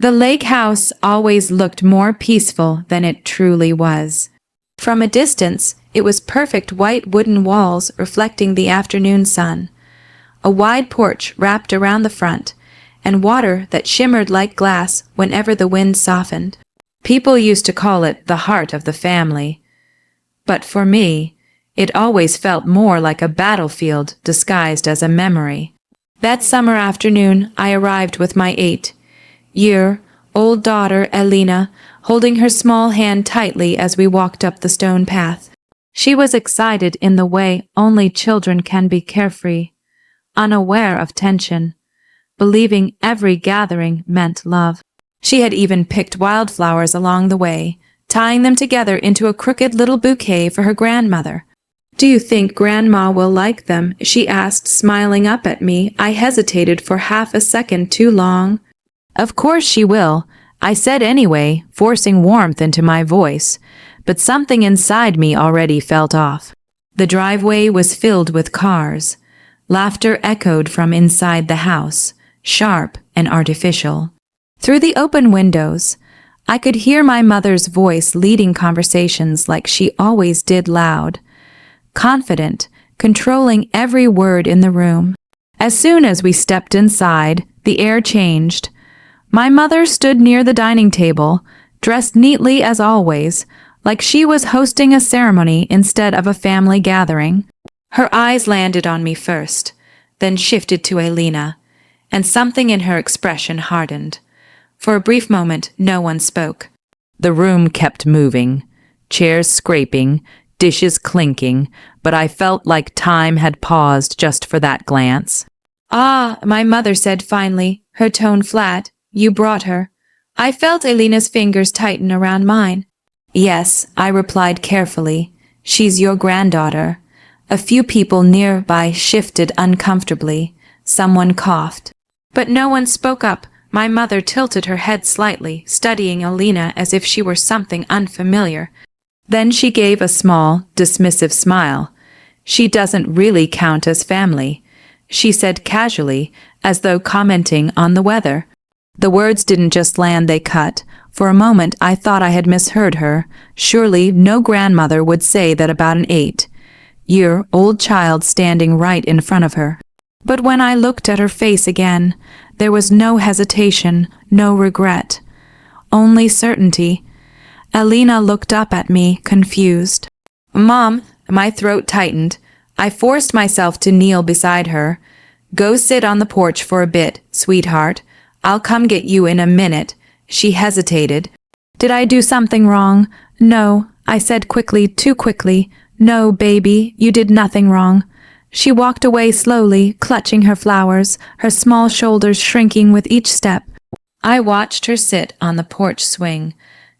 The lake house always looked more peaceful than it truly was. From a distance, it was perfect white wooden walls reflecting the afternoon sun, a wide porch wrapped around the front, and water that shimmered like glass whenever the wind softened. People used to call it the heart of the family. But for me, it always felt more like a battlefield disguised as a memory. That summer afternoon, I arrived with my 8-year-old daughter, Elena, holding her small hand tightly as we walked up the stone path. She was excited in the way only children can be, carefree, unaware of tension, believing every gathering meant love. She had even picked wildflowers along the way, tying them together into a crooked little bouquet for her grandmother. "Do you think Grandma will like them?" she asked, smiling up at me. I hesitated for half a second too long. "Of course she will," I said anyway, forcing warmth into my voice, but something inside me already felt off. The driveway was filled with cars. Laughter echoed from inside the house, sharp and artificial. Through the open windows, I could hear my mother's voice leading conversations like she always did, loud, confident, controlling every word in the room. As soon as we stepped inside, the air changed. My mother stood near the dining table, dressed neatly as always, like she was hosting a ceremony instead of a family gathering. Her eyes landed on me first, then shifted to Elena, and something in her expression hardened. For a brief moment, no one spoke. The room kept moving, chairs scraping, dishes clinking, but I felt like time had paused just for that glance. "Ah," my mother said finally, her tone flat. "You brought her." I felt Elena's fingers tighten around mine. "Yes," I replied carefully. "She's your granddaughter." A few people nearby shifted uncomfortably. Someone coughed. But no one spoke up. My mother tilted her head slightly, studying Elena as if she were something unfamiliar. Then she gave a small, dismissive smile. "She doesn't really count as family," she said casually, as though commenting on the weather. The words didn't just land, they cut. For a moment I thought I had misheard her. Surely no grandmother would say that about an 8-year-old child standing right in front of her. But when I looked at her face again, there was no hesitation, no regret, only certainty. Elena looked up at me, confused. "Mom," my throat tightened. I forced myself to kneel beside her. "Go sit on the porch for a bit, sweetheart. I'll come get you in a minute." She hesitated. "Did I do something wrong?" "No," I said quickly, too quickly. "No, baby, you did nothing wrong." She walked away slowly, clutching her flowers, her small shoulders shrinking with each step. I watched her sit on the porch swing,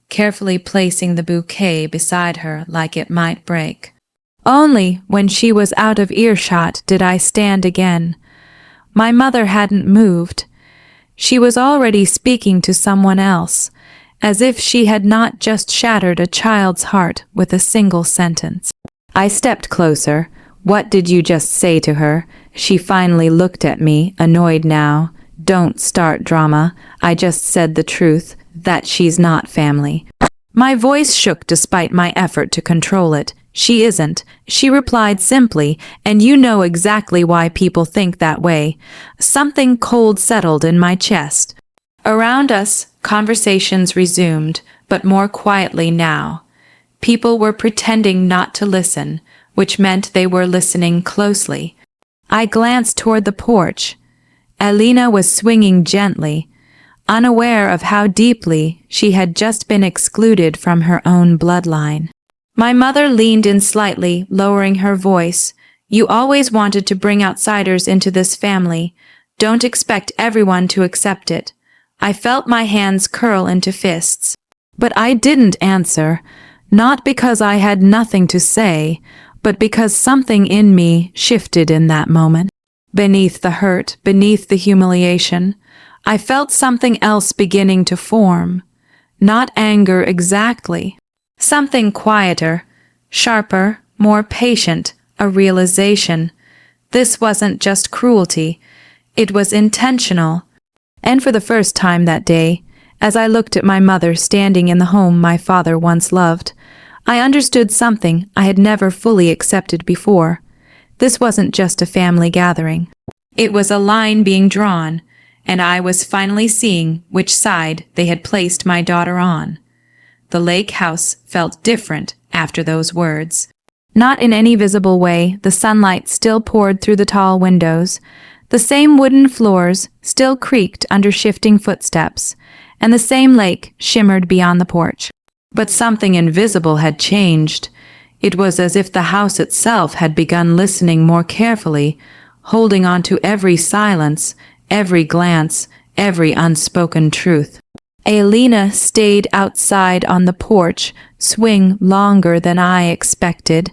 carefully placing the bouquet beside her like it might break. Only when she was out of earshot did I stand again. My mother hadn't moved. She was already speaking to someone else, as if she had not just shattered a child's heart with a single sentence. I stepped closer. "What did you just say to her?" She finally looked at me, annoyed now. "Don't start drama. I just said the truth, that she's not family." My voice shook despite my effort to control it. "She isn't," she replied simply, "and you know exactly why people think that way." Something cold settled in my chest. Around us, conversations resumed, but more quietly now. People were pretending not to listen, which meant they were listening closely. I glanced toward the porch. Elena was swinging gently, unaware of how deeply she had just been excluded from her own bloodline. My mother leaned in slightly, lowering her voice. "You always wanted to bring outsiders into this family. Don't expect everyone to accept it." I felt my hands curl into fists. But I didn't answer, not because I had nothing to say, but because something in me shifted in that moment. Beneath the hurt, beneath the humiliation, I felt something else beginning to form. Not anger exactly. Something quieter, sharper, more patient, a realization. This wasn't just cruelty. It was intentional. And for the first time that day, As I looked at my mother standing in the home my father once loved, I understood something I had never fully accepted before. This wasn't just a family gathering. It was a line being drawn, and I was finally seeing which side they had placed my daughter on. The lake house felt different after those words. Not in any visible way, the sunlight still poured through the tall windows. The same wooden floors still creaked under shifting footsteps, and the same lake shimmered beyond the porch. But something invisible had changed. It was as if the house itself had begun listening more carefully, holding on to every silence, every glance, every unspoken truth. Alina stayed outside on the porch, swing longer than I expected.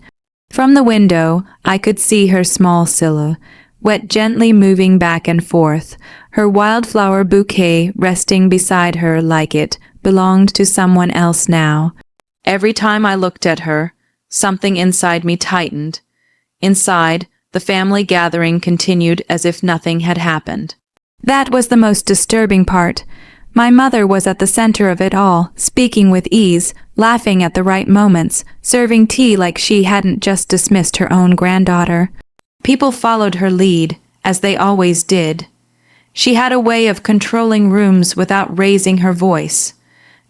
From the window, I could see her small silhouette gently moving back and forth, her wildflower bouquet resting beside her like it belonged to someone else now. Every time I looked at her, something inside me tightened. Inside, the family gathering continued as if nothing had happened. That was the most disturbing part. My mother was at the center of it all, speaking with ease, laughing at the right moments, serving tea like she hadn't just dismissed her own granddaughter. People followed her lead, as they always did. She had a way of controlling rooms without raising her voice.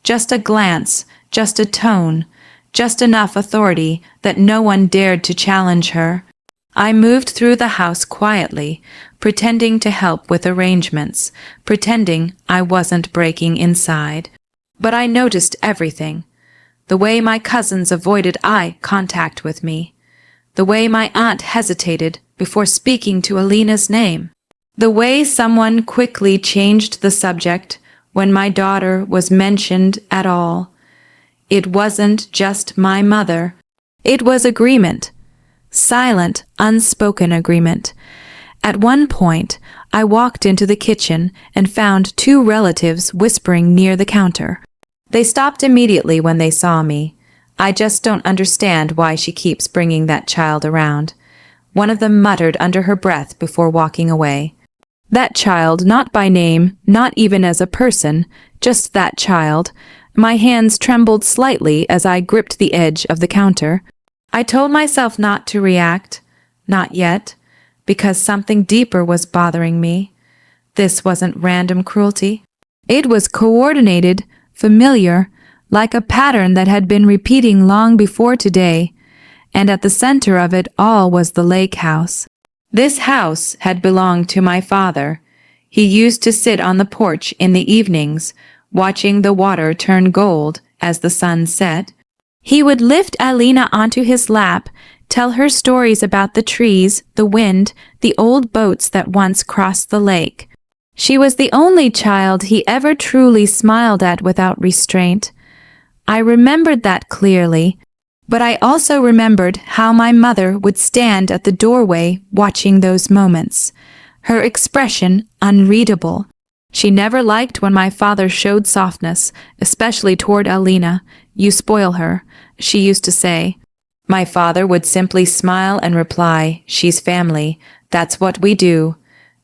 Just a glance, just a tone, just enough authority that no one dared to challenge her. I moved through the house quietly, pretending to help with arrangements, pretending I wasn't breaking inside. But I noticed everything. The way my cousins avoided eye contact with me. The way my aunt hesitated before speaking to Alina's name. The way someone quickly changed the subject when my daughter was mentioned at all. It wasn't just my mother. It was agreement. Silent, unspoken agreement. At one point, I walked into the kitchen and found two relatives whispering near the counter. They stopped immediately when they saw me. I just don't understand why she keeps bringing that child around. One of them muttered under her breath before walking away. That child, not by name, not even as a person, just that child. My hands trembled slightly as I gripped the edge of the counter. I told myself not to react, not yet, because something deeper was bothering me. This wasn't random cruelty. It was coordinated, familiar, like a pattern that had been repeating long before today, and at the center of it all was the lake house. This house had belonged to my father. He used to sit on the porch in the evenings, watching the water turn gold as the sun set. He would lift Alina onto his lap, tell her stories about the trees, the wind, the old boats that once crossed the lake. She was the only child he ever truly smiled at without restraint. I remembered that clearly, but I also remembered how my mother would stand at the doorway watching those moments, her expression unreadable. She never liked when my father showed softness, especially toward Alina. "You spoil her," she used to say. My father would simply smile and reply, "She's family. That's what we do."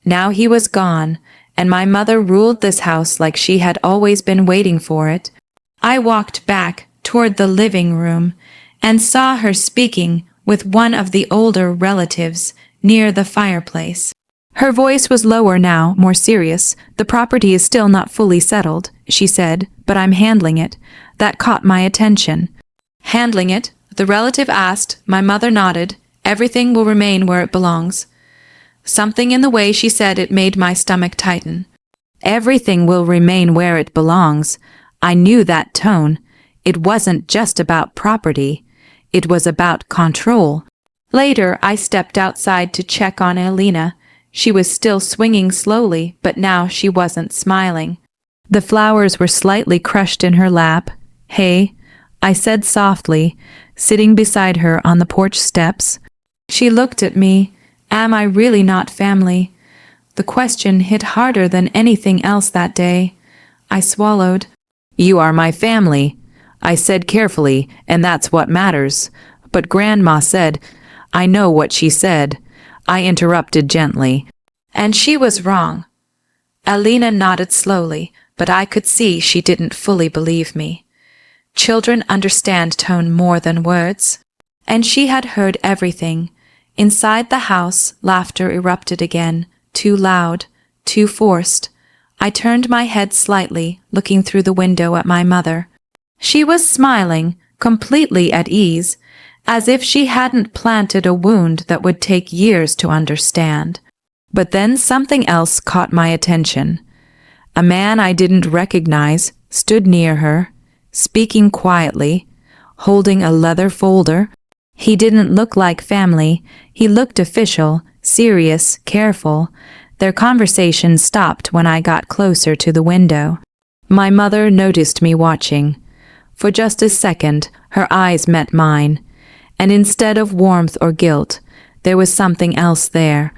Now he was gone, and my mother ruled this house like she had always been waiting for it. I walked back toward the living room and saw her speaking with one of the older relatives near the fireplace. Her voice was lower now, more serious. "The property is still not fully settled," she said, "but I'm handling it." That caught my attention. "Handling it?" the relative asked. My mother nodded. "Everything will remain where it belongs." Something in the way she said it made my stomach tighten. Everything will remain where it belongs. I knew that tone. It wasn't just about property. It was about control. Later, I stepped outside to check on Alina. She was still swinging slowly, but now she wasn't smiling. The flowers were slightly crushed in her lap. "Hey," I said softly, sitting beside her on the porch steps. She looked at me. Am I really not family? The question hit harder than anything else that day. I swallowed. "You are my family," I said carefully, "and that's what matters." But Grandma said, "I know what she said." I interrupted gently. "And she was wrong." Alina nodded slowly. but I could see she didn't fully believe me. Children understand tone more than words. And she had heard everything. Inside the house, laughter erupted again, too loud, too forced. I turned my head slightly, looking through the window at my mother. She was smiling, completely at ease, as if she hadn't planted a wound that would take years to understand. But then something else caught my attention. A man I didn't recognize stood near her, speaking quietly, holding a leather folder. He didn't look like family. He looked official, serious, careful. Their conversation stopped when I got closer to the window. My mother noticed me watching. For just a second, her eyes met mine, and instead of warmth or guilt, there was something else there.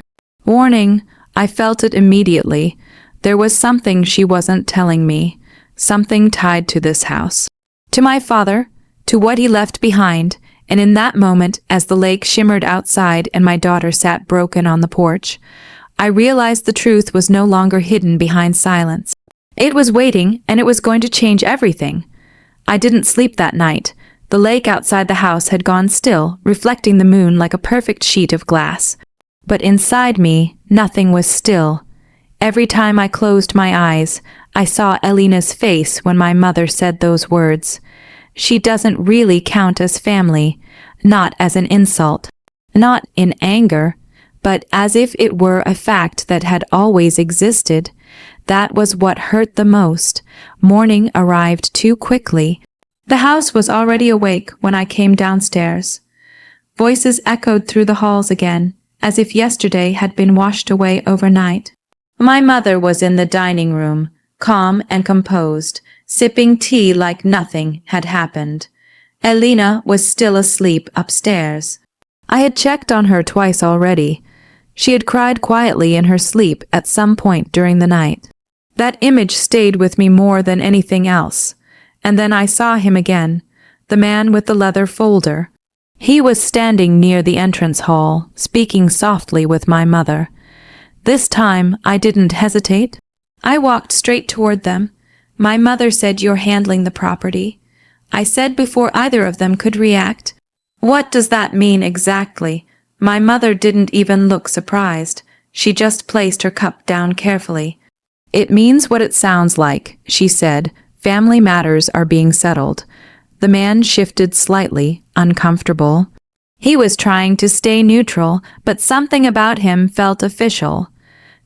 Warning, I felt it immediately. There was something she wasn't telling me, something tied to this house, to my father, to what he left behind, and in that moment, as the lake shimmered outside and my daughter sat broken on the porch, I realized the truth was no longer hidden behind silence. It was waiting, and it was going to change everything. I didn't sleep that night. The lake outside the house had gone still, reflecting the moon like a perfect sheet of glass. But inside me, nothing was still. Every time I closed my eyes, I saw Elina's face when my mother said those words. She doesn't really count as family, not as an insult, not in anger, but as if it were a fact that had always existed. That was what hurt the most. Morning arrived too quickly. The house was already awake when I came downstairs. Voices echoed through the halls again, as if yesterday had been washed away overnight. My mother was in the dining room, calm and composed, sipping tea like nothing had happened. Elina was still asleep upstairs. I had checked on her twice already. She had cried quietly in her sleep at some point during the night. That image stayed with me more than anything else. And then I saw him again, the man with the leather folder. He was standing near the entrance hall, speaking softly with my mother. This time I didn't hesitate. I walked straight toward them. My mother said, "You're handling the property." I said before either of them could react, "What does that mean exactly?" My mother didn't even look surprised. She just placed her cup down carefully. "It means what it sounds like," she said. "Family matters are being settled." The man shifted slightly, uncomfortable. He was trying to stay neutral, but something about him felt official.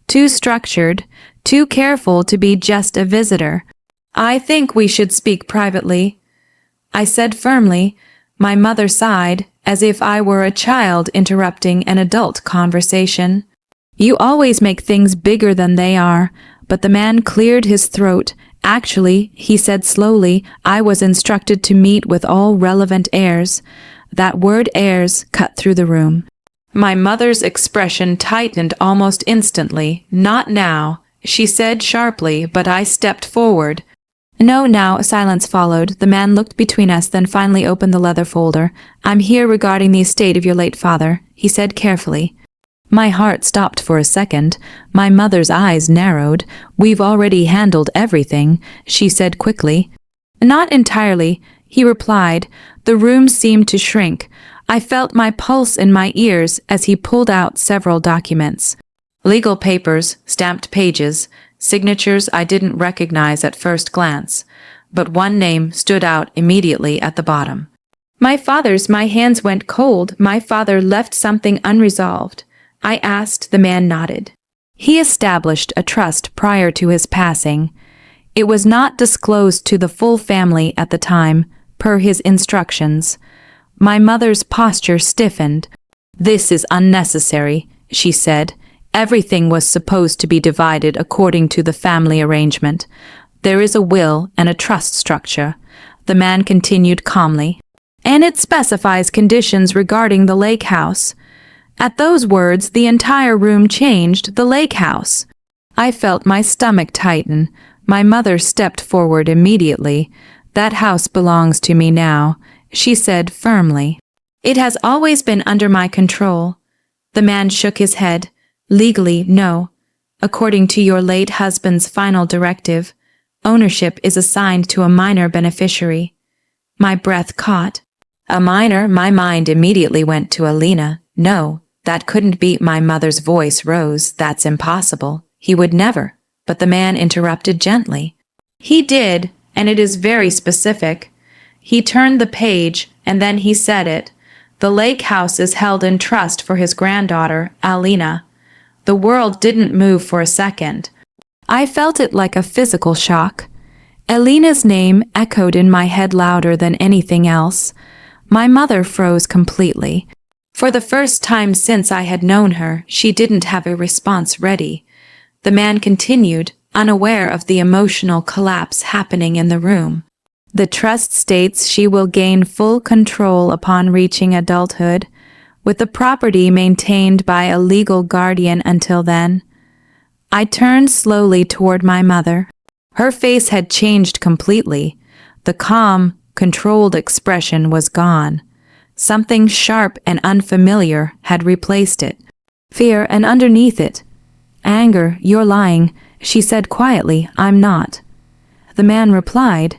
Too structured, too careful to be just a visitor. "I think we should speak privately," I said firmly. My mother sighed, as if I were a child interrupting an adult conversation. "You always make things bigger than they are." But the man cleared his throat. "Actually," he said slowly, "I was instructed to meet with all relevant heirs." That word heirs cut through the room. My mother's expression tightened almost instantly. "Not now," she said sharply, but I stepped forward. "No, now." A silence followed. The man looked between us, then finally opened the leather folder. "I'm here regarding the estate of your late father," he said carefully. My heart stopped for a second. My mother's eyes narrowed. "We've already handled everything," she said quickly. "Not entirely," he replied. The room seemed to shrink. I felt my pulse in my ears as he pulled out several documents. Legal papers, stamped pages, signatures I didn't recognize at first glance, but one name stood out immediately at the bottom. My hands went cold. My father left something unresolved. I asked. The man nodded. He established a trust prior to his passing. It was not disclosed to the full family at the time, per his instructions. My mother's posture stiffened. "This is unnecessary," she said. "Everything was supposed to be divided according to the family arrangement. There is a will and a trust structure," the man continued calmly. "And it specifies conditions regarding the lake house." At those words, the entire room changed. The lake house. I felt my stomach tighten. My mother stepped forward immediately. "That house belongs to me now," she said firmly. "It has always been under my control." The man shook his head. "Legally, no. According to your late husband's final directive, Ownership is assigned to a minor beneficiary. My breath caught. A minor? My mind immediately went to Alina. No, that couldn't be. My mother's voice rose. That's impossible. He would never. But the man interrupted gently. He did, and it is very specific. He turned the page, and then he said it. The lake house is held in trust for his granddaughter, Alina. The world didn't move for a second. I felt it like a physical shock. Alina's name echoed in my head louder than anything else. My mother froze completely. For the first time since I had known her, she didn't have a response ready. The man continued, unaware of the emotional collapse happening in the room. The trust states she will gain full control upon reaching adulthood, with the property maintained by a legal guardian until then. I turned slowly toward my mother. Her face had changed completely. The calm, controlled expression was gone. Something sharp and unfamiliar had replaced it. Fear, and underneath it, anger. You're lying, she said quietly. I'm not. The man replied,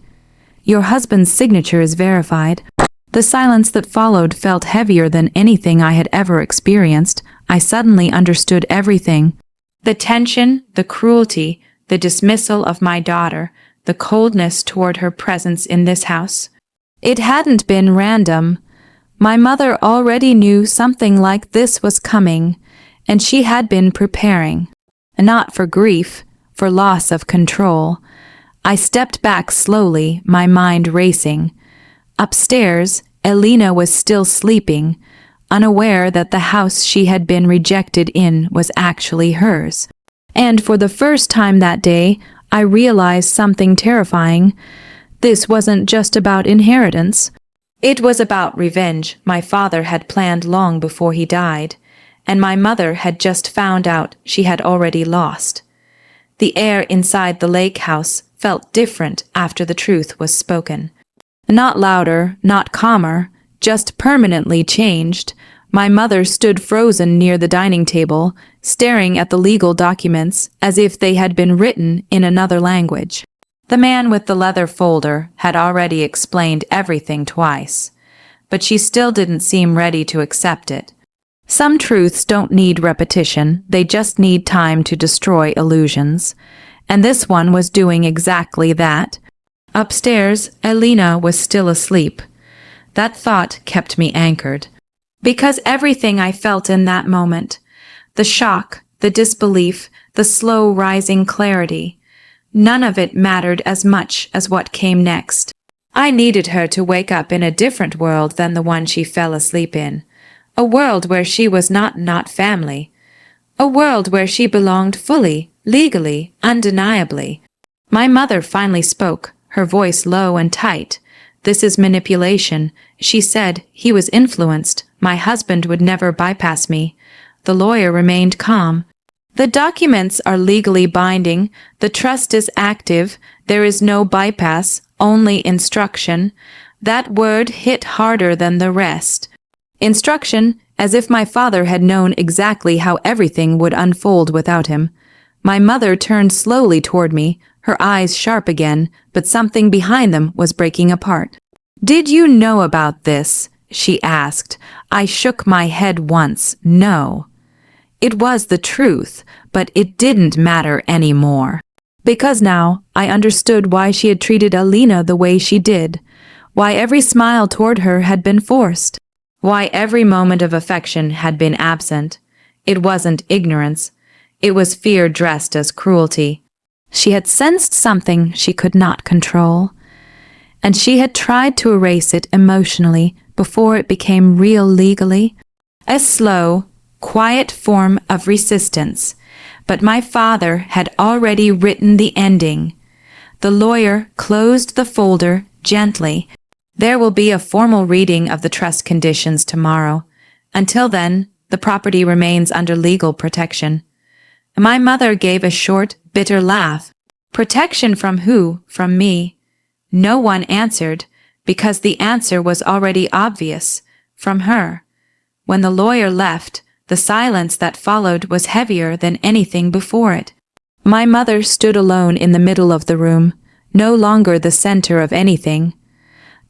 Your husband's signature is verified. The silence that followed felt heavier than anything I had ever experienced. I suddenly understood everything. The tension, the cruelty, the dismissal of my daughter, the coldness toward her presence in this house. It hadn't been random. My mother already knew something like this was coming, and she had been preparing. Not for grief, for loss of control. I stepped back slowly, my mind racing. Upstairs, Alina was still sleeping, unaware that the house she had been rejected in was actually hers. And for the first time that day, I realized something terrifying. This wasn't just about inheritance. It was about revenge my father had planned long before he died, and my mother had just found out she had already lost. The air inside the lake house felt different after the truth was spoken. Not louder, not calmer, just permanently changed. My mother stood frozen near the dining table, staring at the legal documents as if they had been written in another language. The man with the leather folder had already explained everything twice, but she still didn't seem ready to accept it. Some truths don't need repetition, they just need time to destroy illusions. And this one was doing exactly that. Upstairs, Alina was still asleep. That thought kept me anchored. Because everything I felt in that moment, the shock, the disbelief, the slow rising clarity, none of it mattered as much as what came next. I needed her to wake up in a different world than the one she fell asleep in. A world where she was not family. A world where she belonged fully, legally, undeniably. My mother finally spoke, her voice low and tight. This is manipulation. She said he was influenced. My husband would never bypass me. The lawyer remained calm. The documents are legally binding. The trust is active. There is no bypass, only instruction. That word hit harder than the rest. Instruction, as if my father had known exactly how everything would unfold without him. My mother turned slowly toward me, her eyes sharp again, but something behind them was breaking apart. Did you know about this? She asked. I shook my head once. No. It was the truth, but it didn't matter anymore. Because now I understood why she had treated Alina the way she did, why every smile toward her had been forced, why every moment of affection had been absent. It wasn't ignorance. It was fear dressed as cruelty. She had sensed something she could not control, and she had tried to erase it emotionally before it became real legally. A slow, quiet form of resistance, but my father had already written the ending. The lawyer closed the folder gently. There will be a formal reading of the trust conditions tomorrow. Until then, the property remains under legal protection. My mother gave a short, bitter laugh. Protection from who? From me. No one answered, because the answer was already obvious. From her. When the lawyer left, the silence that followed was heavier than anything before it. My mother stood alone in the middle of the room, no longer the center of anything.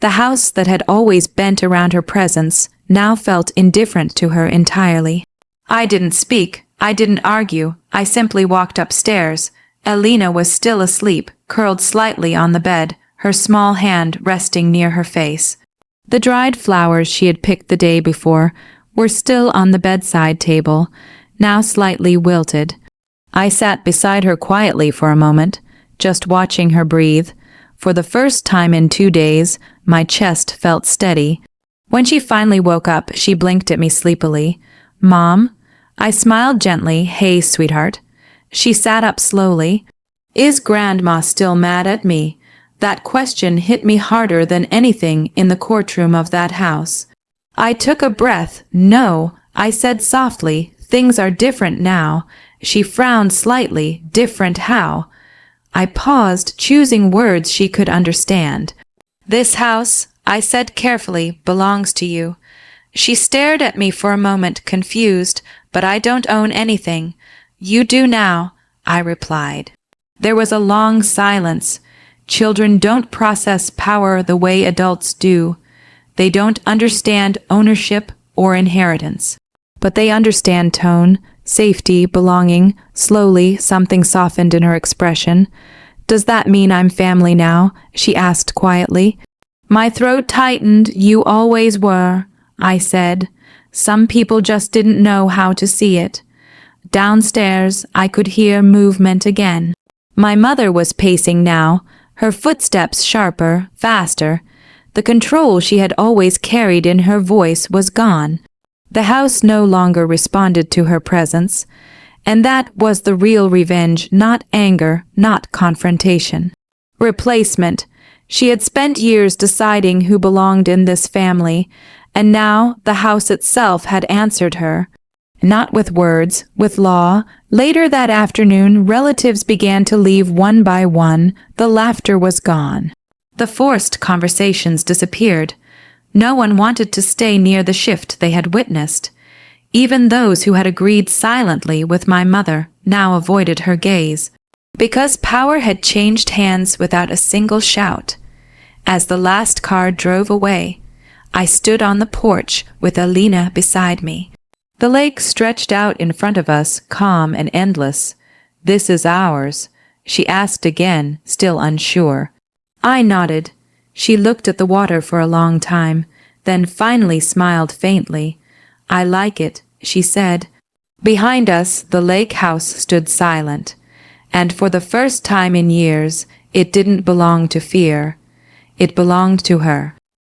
The house that had always bent around her presence now felt indifferent to her entirely. I didn't speak, I didn't argue, I simply walked upstairs. Elena was still asleep, curled slightly on the bed, her small hand resting near her face. The dried flowers she had picked the day before were still on the bedside table, now slightly wilted. I sat beside her quietly for a moment, just watching her breathe. For the first time in 2 days, my chest felt steady. When she finally woke up, she blinked at me sleepily. "Mom?" I smiled gently. "Hey, sweetheart." She sat up slowly. "Is Grandma still mad at me?" That question hit me harder than anything in the courtroom of that house. I took a breath. "No," I said softly. "Things are different now." She frowned slightly. "Different how?" I paused, choosing words she could understand. "This house," I said carefully, "belongs to you." She stared at me for a moment, confused. "But I don't own anything." "You do now," I replied. There was a long silence. Children don't process power the way adults do. They don't understand ownership or inheritance. But they understand tone, safety, belonging. Slowly, something softened in her expression. "Does that mean I'm family now?" she asked quietly. My throat tightened. "You always were," I said. Some people just didn't know how to see it. Downstairs, I could hear movement again. My mother was pacing now, her footsteps sharper, faster. The control she had always carried in her voice was gone. The house no longer responded to her presence, and that was the real revenge, not anger, not confrontation. Replacement. She had spent years deciding who belonged in this family, and now the house itself had answered her. Not with words, with law. Later that afternoon, relatives began to leave one by one. The laughter was gone. The forced conversations disappeared. No one wanted to stay near the shift they had witnessed. Even those who had agreed silently with my mother now avoided her gaze, because power had changed hands without a single shout. As the last car drove away, I stood on the porch with Elena beside me. The lake stretched out in front of us, calm and endless. "This is ours?" she asked again, still unsure. I nodded. She looked at the water for a long time, then finally smiled faintly. "I like it," she said. Behind us, the lake house stood silent, and for the first time in years, it didn't belong to fear. It belonged to her.